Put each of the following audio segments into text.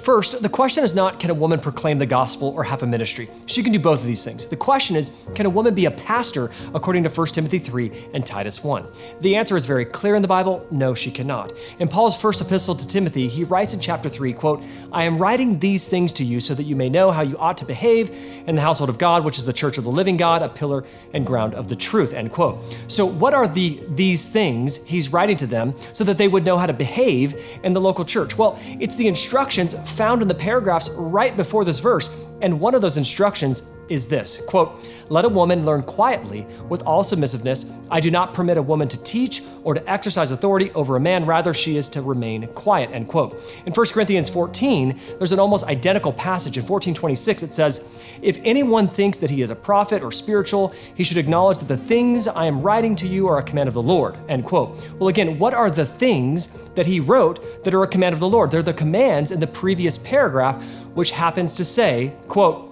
First, the question is not, can a woman proclaim the gospel or have a ministry? She can do both of these things. The question is, can a woman be a pastor according to 1 Timothy 3 and Titus 1? The answer is very clear in the Bible, no, she cannot. In Paul's first epistle to Timothy, he writes in chapter 3, quote, I am writing these things to you so that you may know how you ought to behave in the household of God, which is the church of the living God, a pillar and ground of the truth, end quote. So what are these things he's writing to them so that they would know how to behave in the local church? Well, it's the instructions found in the paragraphs right before this verse, and one of those instructions is this, quote, let a woman learn quietly with all submissiveness. I do not permit a woman to teach or to exercise authority over a man. Rather, she is to remain quiet, end quote. In 1 Corinthians 14, there's an almost identical passage. In 14:26, it says, if anyone thinks that he is a prophet or spiritual, he should acknowledge that the things I am writing to you are a command of the Lord, end quote. Well, again, what are the things that he wrote that are a command of the Lord? They're the commands in the previous paragraph, which happens to say, quote,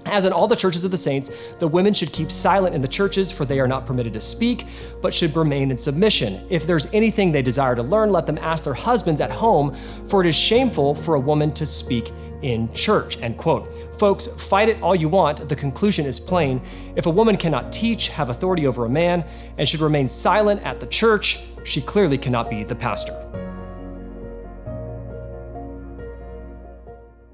as in all the churches of the saints, the women should keep silent in the churches, for they are not permitted to speak, but should remain in submission. If there's anything they desire to learn, let them ask their husbands at home, for it is shameful for a woman to speak in church, end quote. Folks, fight it all you want. The conclusion is plain. If a woman cannot teach, have authority over a man, and should remain silent at the church, she clearly cannot be the pastor.